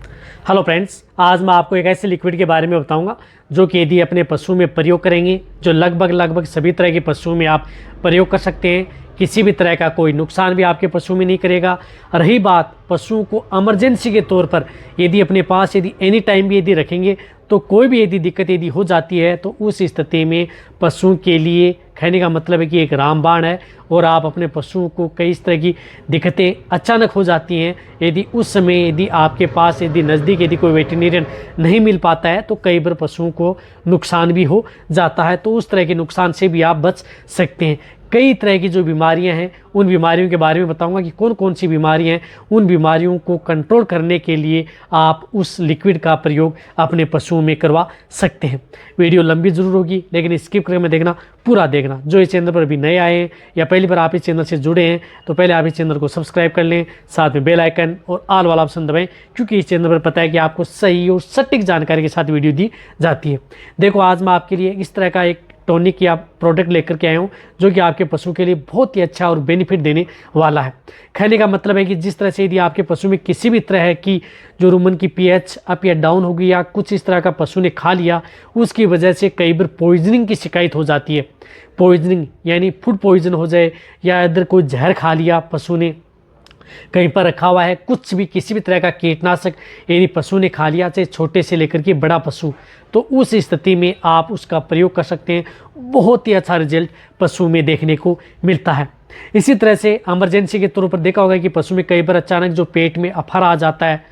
Hello friends, आज मैं आपको एक ऐसे लिक्विड के बारे में बताऊंगा जो कि यदि अपने पशु में प्रयोग करेंगे, जो लगभग सभी तरह के पशुओं में आप प्रयोग कर सकते हैं। किसी भी तरह का कोई नुकसान भी आपके पशु में नहीं करेगा। रही बात पशुओं को इमरजेंसी के तौर पर यदि अपने पास यदि एनी टाइम भी यदि रखेंगे तो कोई भी यदि दिक्कत यदि हो जाती है तो उस स्थिति में पशुओं के लिए कहने का मतलब है कि एक रामबाण है और आप अपने पशुओं को कई इस तरह की दिक्कतें अचानक हो जाती हैं। यदि उस समय यदि आपके पास यदि नज़दीक यदि कोई वेटरनरियन नहीं मिल पाता है तो कई बार पशुओं को नुकसान भी हो जाता है। तो उस तरह के नुकसान से भी आप बच सकते हैं। कई तरह की जो बीमारियां हैं उन बीमारियों के बारे में बताऊंगा कि कौन कौन सी बीमारियां हैं। उन बीमारियों को कंट्रोल करने के लिए आप उस लिक्विड का प्रयोग अपने पशुओं में करवा सकते हैं। वीडियो लंबी जरूर होगी लेकिन स्किप करके देखना, पूरा देखना। जो इस चैनल पर अभी नए आए हैं या पहली बार आप इस चैनल से जुड़े हैं तो पहले आप इस चैनल को सब्सक्राइब कर लें, साथ में बेल आइकन और ऑल वाला ऑप्शन दबाएं, क्योंकि इस चैनल पर पता है कि आपको सही और सटीक जानकारी के साथ वीडियो दी जाती है। देखो, आज मैं आपके लिए इस तरह का एक टॉनिक या प्रोडक्ट लेकर के आया हूँ जो कि आपके पशु के लिए बहुत ही अच्छा और बेनिफिट देने वाला है। कहने का मतलब है कि जिस तरह से यदि आपके पशु में किसी भी तरह की जो रुमन की पीएच अप या डाउन होगी या कुछ इस तरह का पशु ने खा लिया, उसकी वजह से कई बार पॉइजनिंग की शिकायत हो जाती है। पॉइजनिंग यानी फूड पॉइजन हो जाए या इधर कोई जहर खा लिया पशु ने, कहीं पर रखा हुआ है कुछ भी किसी भी तरह का कीटनाशक यदि पशु ने खा लिया, चाहे छोटे से लेकर के बड़ा पशु, तो उस स्थिति में आप उसका प्रयोग कर सकते हैं। बहुत ही अच्छा रिजल्ट पशु में देखने को मिलता है। इसी तरह से इमरजेंसी के तौर पर देखा होगा कि पशु में कई बार अचानक जो पेट में अफारा आ जाता है,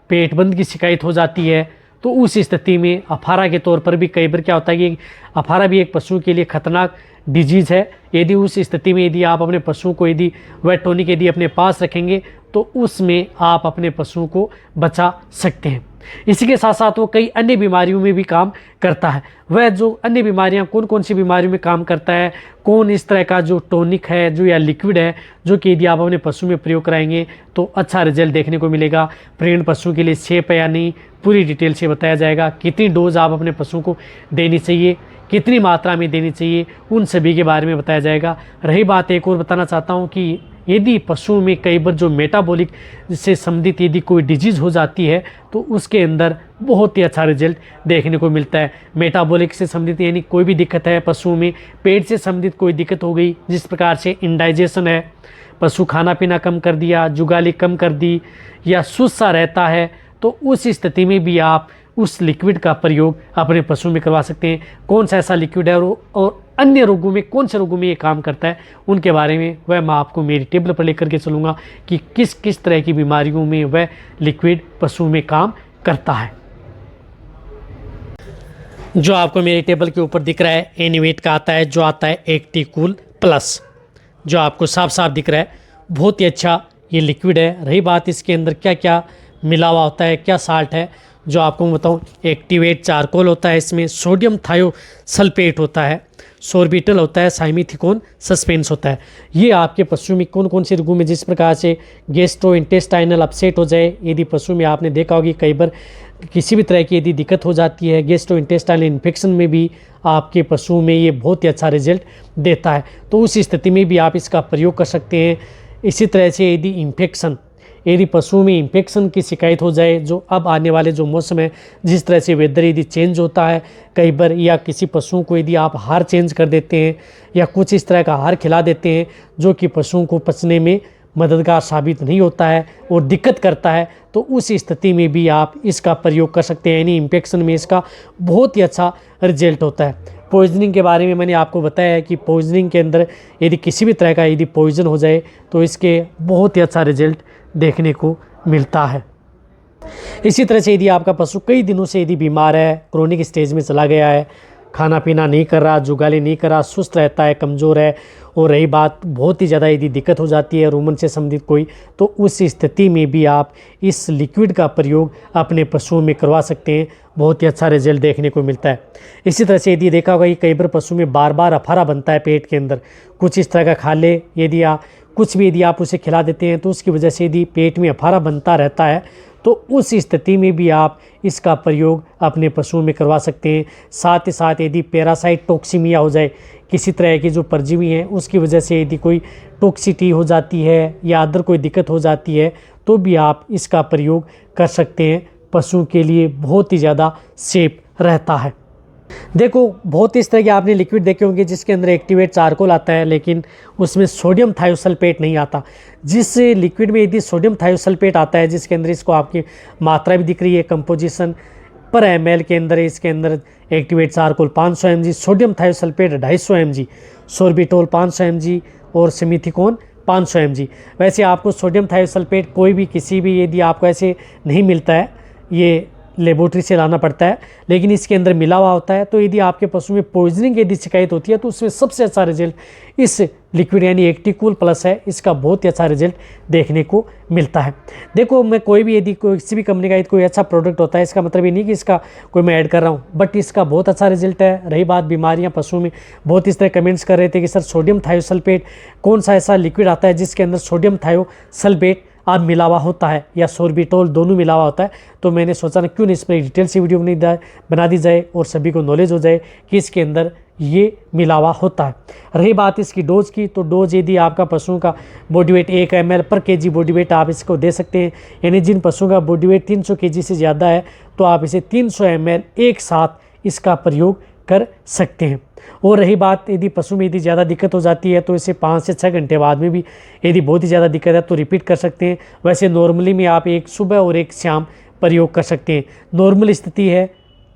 पेट बंद की शिकायत हो जाती है, तो उस स्थिति में अफारा के तौर पर भी कई बार क्या होता है कि अफारा भी एक पशु के लिए खतरनाक डिजीज़ है। यदि उस स्थिति में यदि आप अपने पशुओं को यदि वेट टॉनिक यदि अपने पास रखेंगे तो उसमें आप अपने पशुओं को बचा सकते हैं। इसी के साथ साथ वो कई अन्य बीमारियों में भी काम करता है। वह जो अन्य बीमारियां कौन कौन सी बीमारियों में काम करता है, कौन इस तरह का जो टॉनिक है जो या लिक्विड है जो कि यदि आप अपने पशु में प्रयोग कराएंगे तो अच्छा रिजल्ट देखने को मिलेगा। प्रेग्नेंट पशु के लिए सेफ है या नहीं, पूरी डिटेल से बताया जाएगा। कितनी डोज आप अपने पशुओं को देनी चाहिए, कितनी मात्रा में देनी चाहिए, उन सभी के बारे में बताया जाएगा। रही बात, एक और बताना चाहता हूँ कि यदि पशुओं में कई बार जो मेटाबॉलिक से संबंधित यदि कोई डिजीज़ हो जाती है तो उसके अंदर बहुत ही अच्छा रिजल्ट देखने को मिलता है। मेटाबॉलिक से संबंधित यानी कोई भी दिक्कत है पशुओं में, पेट से संबंधित कोई दिक्कत हो गई, जिस प्रकार से इंडाइजेशन है, पशु खाना पीना कम कर दिया, जुगाली कम कर दी या सुस्त सा रहता है, तो उस स्थिति में भी आप उस लिक्विड का प्रयोग अपने पशु में करवा सकते हैं। कौन सा ऐसा लिक्विड है और अन्य रोगों में कौन से रोगों में ये काम करता है उनके बारे में वह मैं आपको मेरी टेबल पर लेकर के चलूँगा कि किस किस तरह की बीमारियों में वह लिक्विड पशु में काम करता है। जो आपको मेरी टेबल के ऊपर दिख रहा है एनिवेट का आता है, जो आता है एक्टिकूल प्लस, जो आपको साफ साफ दिख रहा है। बहुत ही अच्छा ये लिक्विड है। रही बात इसके अंदर क्या क्या मिला हुआ होता है, क्या साल्ट है, जो आपको मैं बताऊँ, एक्टिवेट चारकोल होता है, इसमें सोडियम थायोसल्फेट होता है, सोर्बिटल होता है, साइमिथिकोन सस्पेंस होता है। ये आपके पशु में कौन कौन से रोगों में जिस प्रकार से गैस्ट्रो इंटेस्टाइनल अपसेट हो जाए, यदि पशु में आपने देखा होगी कई बार किसी भी तरह की यदि दिक्कत हो जाती है, गैस्ट्रो इंटेस्टाइनल इन्फेक्शन में भी आपके पशु में ये बहुत ही अच्छा रिजल्ट देता है। तो उस स्थिति में भी आप इसका प्रयोग कर सकते हैं। इसी तरह से यदि पशुओं में इन्फेक्शन की शिकायत हो जाए, जो अब आने वाले जो मौसम है, जिस तरह से वेदर यदि चेंज होता है कई बार, या किसी पशुओं को यदि आप आहार चेंज कर देते हैं या कुछ इस तरह का आहार खिला देते हैं जो कि पशुओं को पचने में मददगार साबित नहीं होता है और दिक्कत करता है, तो उस स्थिति में भी आप इसका प्रयोग कर सकते हैं। यानी इन्फेक्शन में इसका बहुत ही अच्छा रिजल्ट होता है। पॉइजनिंग के बारे में मैंने आपको बताया है कि पॉइजनिंग के अंदर यदि किसी भी तरह का यदि पॉइजन हो जाए तो इसके बहुत ही अच्छा रिजल्ट देखने को मिलता है। इसी तरह से यदि आपका पशु कई दिनों से यदि बीमार है, क्रोनिक स्टेज में चला गया है, खाना पीना नहीं कर रहा, जुगाली नहीं कर रहा, सुस्त रहता है, कमज़ोर है, और रही बात बहुत ही ज़्यादा यदि दिक्कत हो जाती है रुमन से संबंधित कोई, तो उस स्थिति में भी आप इस लिक्विड का प्रयोग अपने पशुओं में करवा सकते हैं। बहुत ही अच्छा रिजल्ट देखने को मिलता है। इसी तरह से यदि देखा होगा कि कई बार पशु में बार बार अफारा बनता है पेट के अंदर, कुछ इस तरह का खा ले यदि आप उसे खिला देते हैं तो उसकी वजह से यदि पेट में अफारा बनता रहता है, तो उस स्थिति में भी आप इसका प्रयोग अपने पशुओं में करवा सकते हैं। साथ ही साथ यदि पैरासाइट टॉक्सीमिया हो जाए, किसी तरह की जो परजीवी हैं उसकी वजह से यदि कोई टॉक्सिटी हो जाती है या अदर कोई दिक्कत हो जाती है, तो भी आप इसका प्रयोग कर सकते हैं पशुओं के लिए बहुत ही ज़्यादा सेफ रहता है। देखो बहुत इस तरह के आपने लिक्विड देखे होंगे जिसके अंदर एक्टिवेट चारकोल आता है, लेकिन उसमें सोडियम थायोसल्फेट नहीं आता। जिस लिक्विड में यदि सोडियम थायोसल्फेट आता है, जिसके अंदर इसको आपकी मात्रा भी दिख रही है, कंपोजिशन पर ml के अंदर इसके अंदर activate charcoal 500 mg, sodium thiosulphate 250 mg, sorbitol 500 mg और सिमिथिकोन 500 mg। वैसे आपको सोडियम थायोसल्फेट कोई भी किसी भी यदि आपको ऐसे नहीं मिलता है, ये लेबोरेटरी से लाना पड़ता है, लेकिन इसके अंदर मिला हुआ होता है। तो यदि आपके पशु में पॉइजनिंग यदि शिकायत होती है तो उसमें सबसे अच्छा रिजल्ट इस लिक्विड यानी एक्टिकूल प्लस है, इसका बहुत ही अच्छा रिजल्ट देखने को मिलता है। देखो मैं कोई भी यदि कोई किसी भी कंपनी का यदि कोई अच्छा प्रोडक्ट होता है, इसका मतलब ये नहीं कि इसका कोई मैं ऐड कर रहा हूँ, बट इसका बहुत अच्छा रिजल्ट है। रही बात बीमारियाँ पशु में, बहुत इस तरह कमेंट्स कर रहे थे कि सर सोडियम थायोसल्फेट कौन सा ऐसा लिक्विड आता है जिसके अंदर सोडियम थायोसल्फेट अब मिला हुआ होता है या सोर्बिटोल दोनों मिला हुआ होता है। तो मैंने सोचा ना क्यों नहीं इस पर डिटेल से वीडियो बना दी जाए और सभी को नॉलेज हो जाए कि इसके अंदर ये मिला हुआ होता है। रही बात इसकी डोज की, तो डोज यदि आपका पशुओं का बॉडी वेट 1 ml पर kg बॉडी वेट आप इसको दे सकते हैं। यानी जिन पशुओं का बॉडी वेट 300 kg से ज़्यादा है तो आप इसे 300 ml एक साथ इसका प्रयोग कर सकते हैं। और रही बात यदि पशु में यदि ज़्यादा दिक्कत हो जाती है तो इसे 5 से 6 घंटे बाद में भी यदि बहुत ही ज़्यादा दिक्कत है तो रिपीट कर सकते हैं। वैसे नॉर्मली में आप एक सुबह और एक शाम प्रयोग कर सकते हैं। नॉर्मल स्थिति है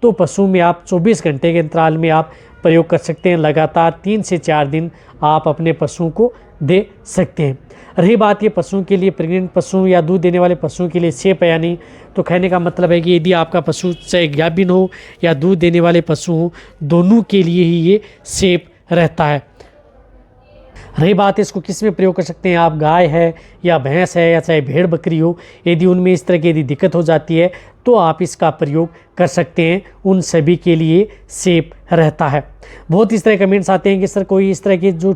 तो पशु में आप 24 घंटे के अंतराल में आप प्रयोग कर सकते हैं। लगातार 3 से 4 दिन आप अपने पशुओं को दे सकते हैं। रही बात ये पशुओं के लिए, प्रेग्नेंट पशु या दूध देने वाले पशुओं के लिए सेफ है या नहीं, तो कहने का मतलब है कि यदि आपका पशु चाहे गाभिन हो या दूध देने वाले पशु हो, दोनों के लिए ही ये सेफ रहता है। रही बात इसको किस में प्रयोग कर सकते हैं, आप गाय है या भैंस है या चाहे भेड़ बकरी हो, यदि उनमें इस तरह की यदि दिक्कत हो जाती है तो आप इसका प्रयोग कर सकते हैं। उन सभी के लिए सेफ रहता है। बहुत इस तरह कमेंट्स आते हैं कि सर कोई इस तरह के जो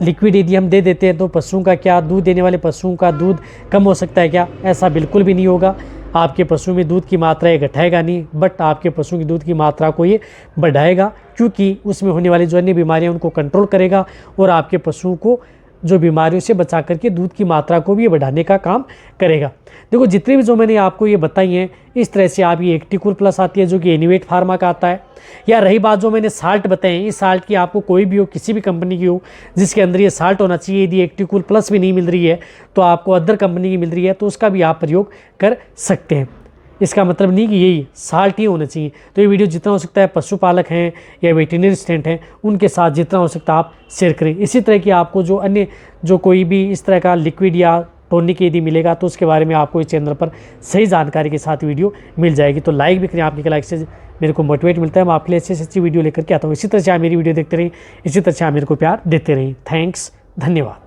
लिक्विड यदि हम दे देते हैं तो पशुओं का क्या, दूध देने वाले पशुओं का दूध कम हो सकता है क्या? ऐसा बिल्कुल भी नहीं होगा। आपके पशु में दूध की मात्रा ये घटाएगा नहीं, बट आपके पशु की दूध की मात्रा को ये बढ़ाएगा, क्योंकि उसमें होने वाली जो अन्य बीमारियां उनको कंट्रोल करेगा और आपके पशुओं को जो बीमारियों से बचा करके दूध की मात्रा को भी ये बढ़ाने का काम करेगा। देखो जितने भी जो मैंने आपको ये बताई हैं, इस तरह से आप ये एक्टिकूल प्लस आती है जो कि एनिवेट फार्मा का आता है। या रही बात जो मैंने साल्ट बताए, इस साल्ट की आपको कोई भी हो, किसी भी कंपनी की हो जिसके अंदर ये साल्ट होना चाहिए, यदि एक्टिकूल प्लस भी नहीं मिल रही है तो आपको अदर कंपनी की मिल रही है तो उसका भी आप प्रयोग कर सकते हैं। इसका मतलब नहीं कि यही साल्ट ही होना चाहिए। तो ये वीडियो जितना हो सकता है पशुपालक हैं या वेटरनरी असिस्टेंट हैं उनके साथ जितना हो सकता है आप शेयर करें। इसी तरह की आपको जो अन्य जो कोई भी इस तरह का लिक्विड या टॉनिक यदि मिलेगा तो उसके बारे में आपको इस चैनल पर सही जानकारी के साथ वीडियो मिल जाएगी। तो लाइक भी करें, आपके लाइक से मेरे को मोटिवेट मिलता है। मैं आपके लिए अच्छी अच्छी वीडियो लेकर के आता हूँ। इसी तरह से आप मेरी वीडियो देखते रहें, इसी तरह से आप मेरे को प्यार देते रहें। थैंक्स, धन्यवाद।